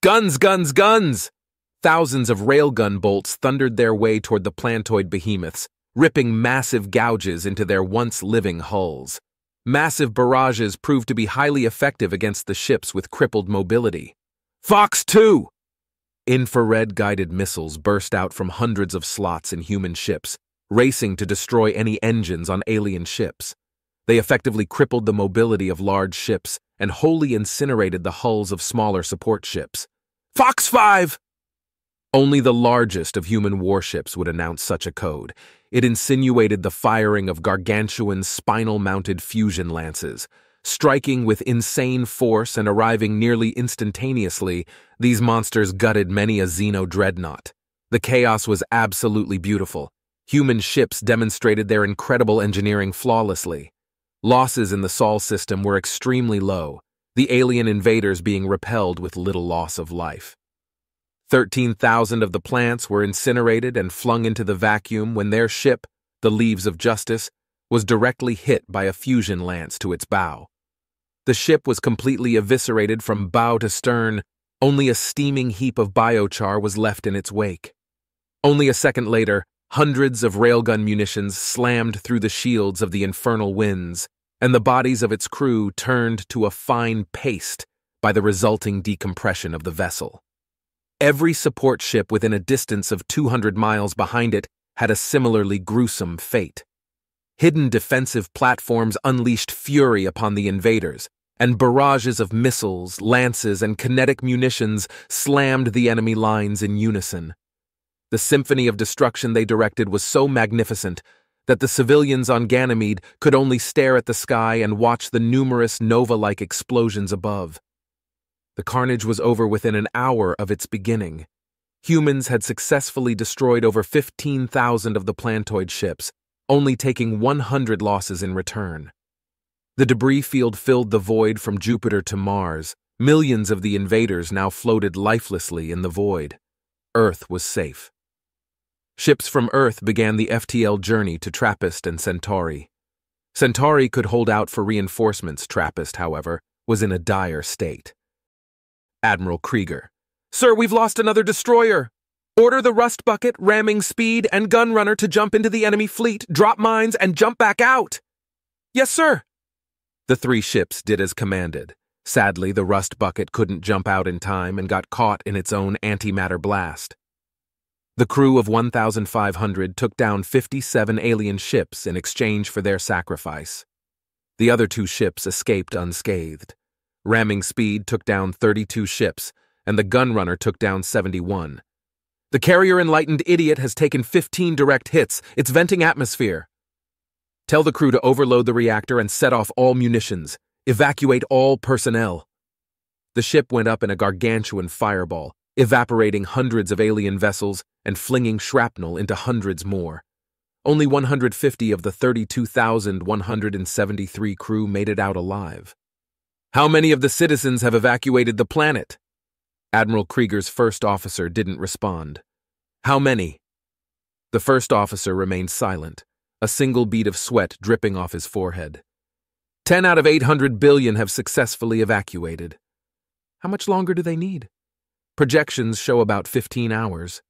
Guns, guns, guns! Thousands of railgun bolts thundered their way toward the plantoid behemoths, ripping massive gouges into their once living hulls. Massive barrages proved to be highly effective against the ships with crippled mobility. Fox 2! Infrared-guided missiles burst out from hundreds of slots in human ships, racing to destroy any engines on alien ships. They effectively crippled the mobility of large ships and wholly incinerated the hulls of smaller support ships. Fox 5! Only the largest of human warships would announce such a code. It insinuated the firing of gargantuan spinal-mounted fusion lances. Striking with insane force and arriving nearly instantaneously, these monsters gutted many a Xeno dreadnought. The chaos was absolutely beautiful. Human ships demonstrated their incredible engineering flawlessly. Losses in the Sol system were extremely low, the alien invaders being repelled with little loss of life. 13,000 of the plants were incinerated and flung into the vacuum when their ship, the Leaves of Justice, was directly hit by a fusion lance to its bow. The ship was completely eviscerated from bow to stern. Only a steaming heap of biochar was left in its wake. Only a second later, hundreds of railgun munitions slammed through the shields of the infernal winds, and the bodies of its crew turned to a fine paste by the resulting decompression of the vessel. Every support ship within a distance of 200 miles behind it had a similarly gruesome fate. Hidden defensive platforms unleashed fury upon the invaders, and barrages of missiles, lances, and kinetic munitions slammed the enemy lines in unison. The symphony of destruction they directed was so magnificent that the civilians on Ganymede could only stare at the sky and watch the numerous nova-like explosions above. The carnage was over within an hour of its beginning. Humans had successfully destroyed over 15,000 of the plantoid ships, only taking 100 losses in return. The debris field filled the void from Jupiter to Mars. Millions of the invaders now floated lifelessly in the void. Earth was safe. Ships from Earth began the FTL journey to Trappist and Centauri. Centauri could hold out for reinforcements. Trappist, however, was in a dire state. Admiral Krieger. Sir, we've lost another destroyer. Order the Rust Bucket, Ramming Speed, and Gunrunner to jump into the enemy fleet, drop mines, and jump back out. Yes, sir. The three ships did as commanded. Sadly, the Rust Bucket couldn't jump out in time and got caught in its own antimatter blast. The crew of 1,500 took down 57 alien ships in exchange for their sacrifice. The other two ships escaped unscathed. Ramming Speed took down 32 ships, and the Gunrunner took down 71. The Carrier Enlightened Idiot has taken 15 direct hits. It's venting atmosphere. Tell the crew to overload the reactor and set off all munitions. Evacuate all personnel. The ship went up in a gargantuan fireball, evaporating hundreds of alien vessels and flinging shrapnel into hundreds more. Only 150 of the 32,173 crew made it out alive. How many of the citizens have evacuated the planet? Admiral Krieger's first officer didn't respond. How many? The first officer remained silent, a single bead of sweat dripping off his forehead. 10 out of 800 billion have successfully evacuated. How much longer do they need? Projections show about 15 hours.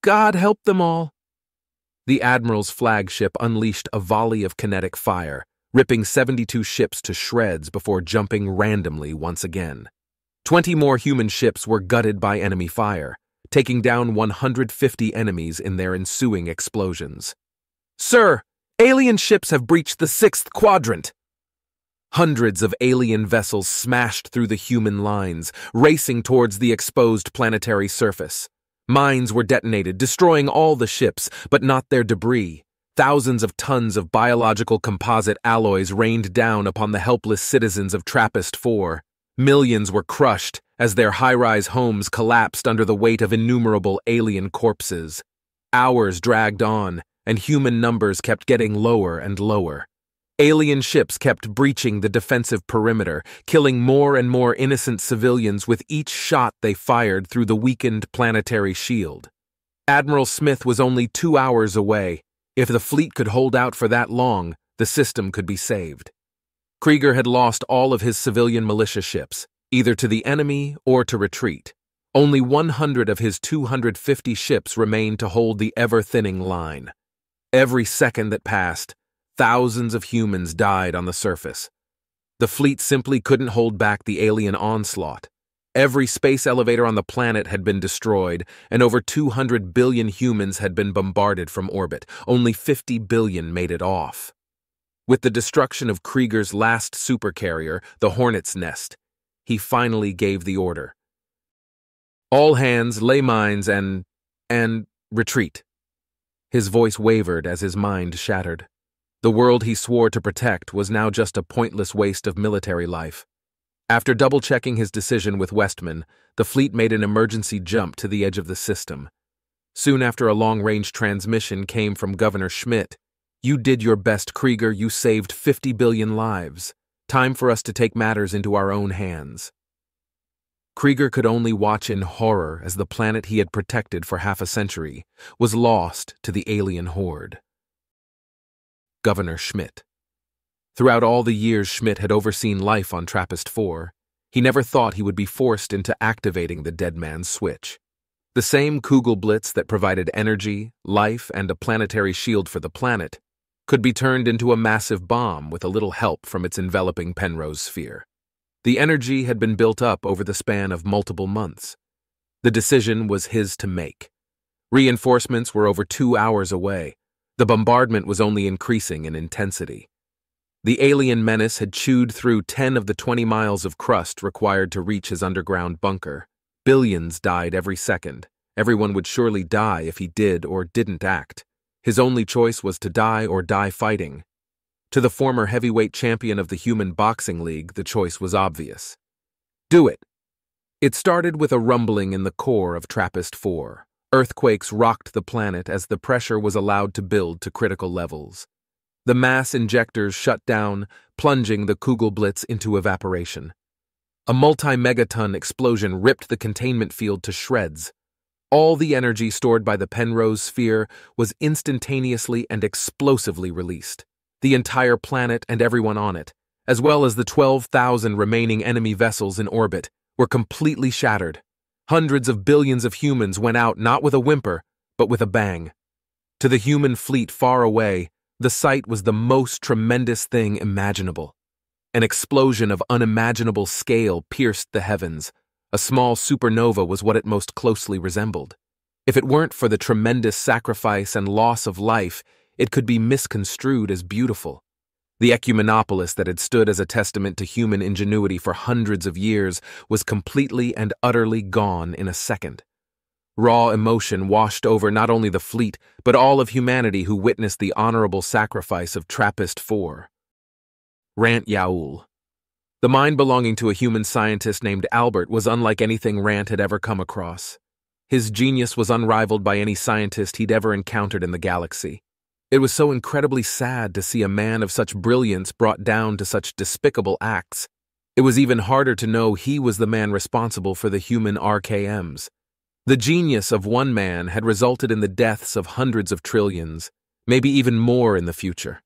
God help them all. The Admiral's flagship unleashed a volley of kinetic fire, ripping 72 ships to shreds before jumping randomly once again. 20 more human ships were gutted by enemy fire, taking down 150 enemies in their ensuing explosions. Sir, alien ships have breached the 6th quadrant. Hundreds of alien vessels smashed through the human lines, racing towards the exposed planetary surface. Mines were detonated, destroying all the ships, but not their debris. Thousands of tons of biological composite alloys rained down upon the helpless citizens of Trappist 4. Millions were crushed as their high-rise homes collapsed under the weight of innumerable alien corpses. Hours dragged on, and human numbers kept getting lower and lower. Alien ships kept breaching the defensive perimeter, killing more and more innocent civilians with each shot they fired through the weakened planetary shield. Admiral Smith was only 2 hours away. If the fleet could hold out for that long, the system could be saved. Krieger had lost all of his civilian militia ships, either to the enemy or to retreat. Only 100 of his 250 ships remained to hold the ever-thinning line. Every second that passed, thousands of humans died on the surface. The fleet simply couldn't hold back the alien onslaught. Every space elevator on the planet had been destroyed, and over 200 billion humans had been bombarded from orbit. Only 50 billion made it off. With the destruction of Krieger's last supercarrier, the Hornet's Nest, he finally gave the order. All hands, lay mines, and retreat. His voice wavered as his mind shattered. The world he swore to protect was now just a pointless waste of military life. After double-checking his decision with Westman, the fleet made an emergency jump to the edge of the system. Soon after, a long-range transmission came from Governor Schmidt. "You did your best, Krieger. You saved 50 billion lives. Time for us to take matters into our own hands." Krieger could only watch in horror as the planet he had protected for half a century was lost to the alien horde. Governor Schmidt. Throughout all the years Schmidt had overseen life on TRAPPIST-4, he never thought he would be forced into activating the dead man's switch. The same Kugelblitz that provided energy, life, and a planetary shield for the planet could be turned into a massive bomb with a little help from its enveloping Penrose sphere. The energy had been built up over the span of multiple months. The decision was his to make. Reinforcements were over 2 hours away. The bombardment was only increasing in intensity. The alien menace had chewed through 10 of the 20 miles of crust required to reach his underground bunker. Billions died every second. Everyone would surely die if he did or didn't act. His only choice was to die or die fighting. To the former heavyweight champion of the Human Boxing League, the choice was obvious. Do it. It started with a rumbling in the core of TRAPPIST-4. Earthquakes rocked the planet as the pressure was allowed to build to critical levels. The mass injectors shut down, plunging the Kugelblitz into evaporation. A multi-megaton explosion ripped the containment field to shreds. All the energy stored by the Penrose sphere was instantaneously and explosively released. The entire planet and everyone on it, as well as the 12,000 remaining enemy vessels in orbit, were completely shattered. Hundreds of billions of humans went out not with a whimper, but with a bang. To the human fleet far away, the sight was the most tremendous thing imaginable. An explosion of unimaginable scale pierced the heavens. A small supernova was what it most closely resembled. If it weren't for the tremendous sacrifice and loss of life, it could be misconstrued as beautiful. The ecumenopolis that had stood as a testament to human ingenuity for hundreds of years was completely and utterly gone in a second. Raw emotion washed over not only the fleet, but all of humanity who witnessed the honorable sacrifice of TRAPPIST-4. Rant Yaul. The mind belonging to a human scientist named Albert was unlike anything Rant had ever come across. His genius was unrivaled by any scientist he'd ever encountered in the galaxy. It was so incredibly sad to see a man of such brilliance brought down to such despicable acts. It was even harder to know he was the man responsible for the human RKMs. The genius of one man had resulted in the deaths of hundreds of trillions, maybe even more in the future.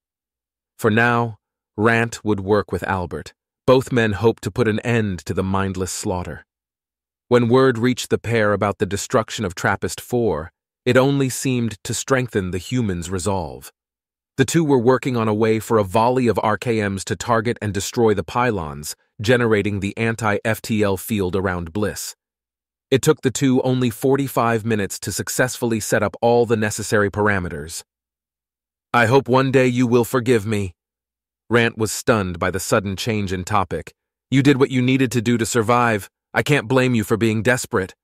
For now, Rant would work with Albert. Both men hoped to put an end to the mindless slaughter. When word reached the pair about the destruction of TRAPPIST-4, it only seemed to strengthen the humans' resolve. The two were working on a way for a volley of RKMs to target and destroy the pylons, generating the anti-FTL field around Bliss. It took the two only 45 minutes to successfully set up all the necessary parameters. "I hope one day you will forgive me." Rant was stunned by the sudden change in topic. "You did what you needed to do to survive. I can't blame you for being desperate."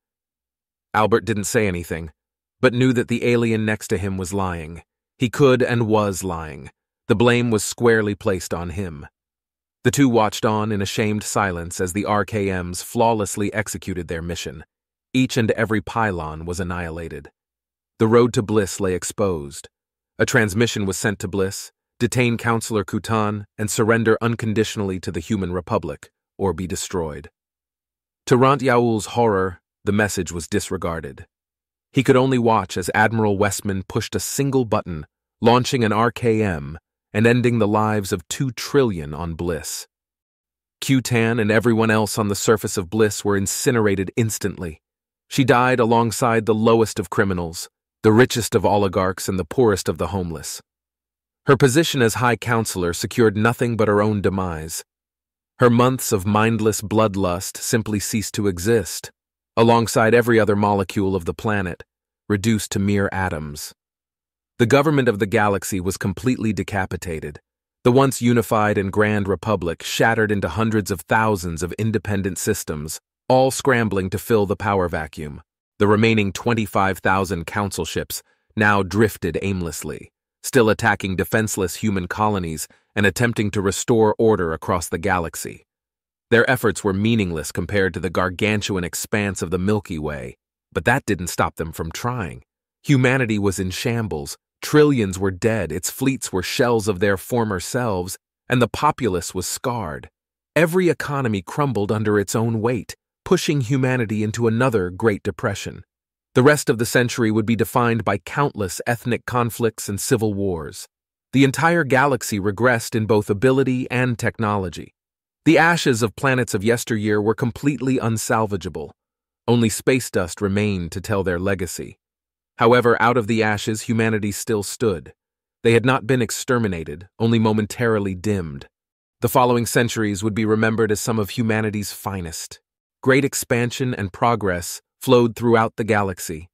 Albert didn't say anything, but knew that the alien next to him was lying. He could and was lying. The blame was squarely placed on him. The two watched on in ashamed silence as the RKMs flawlessly executed their mission. Each and every pylon was annihilated. The road to Bliss lay exposed. A transmission was sent to Bliss: detain Counselor Kutan and surrender unconditionally to the Human Republic, or be destroyed. To Rant Yaul's horror, the message was disregarded. He could only watch as Admiral Westman pushed a single button, launching an RKM and ending the lives of 2 trillion on Bliss. Kutan and everyone else on the surface of Bliss were incinerated instantly. She died alongside the lowest of criminals, the richest of oligarchs, and the poorest of the homeless. Her position as High Counselor secured nothing but her own demise. Her months of mindless bloodlust simply ceased to exist, alongside every other molecule of the planet, reduced to mere atoms. The government of the galaxy was completely decapitated, the once unified and grand republic shattered into hundreds of thousands of independent systems, all scrambling to fill the power vacuum. The remaining 25,000 council ships now drifted aimlessly, still attacking defenseless human colonies and attempting to restore order across the galaxy. Their efforts were meaningless compared to the gargantuan expanse of the Milky Way, but that didn't stop them from trying. Humanity was in shambles, trillions were dead, its fleets were shells of their former selves, and the populace was scarred. Every economy crumbled under its own weight, pushing humanity into another Great Depression. The rest of the century would be defined by countless ethnic conflicts and civil wars. The entire galaxy regressed in both ability and technology. The ashes of planets of yesteryear were completely unsalvageable. Only space dust remained to tell their legacy. However, out of the ashes, humanity still stood. They had not been exterminated, only momentarily dimmed. The following centuries would be remembered as some of humanity's finest. Great expansion and progress flowed throughout the galaxy.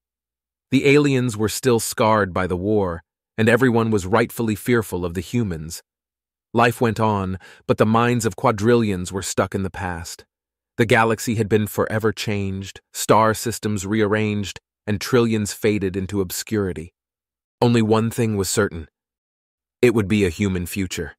The aliens were still scarred by the war, and everyone was rightfully fearful of the humans. Life went on, but the minds of quadrillions were stuck in the past. The galaxy had been forever changed, star systems rearranged, and trillions faded into obscurity. Only one thing was certain. It would be a human future.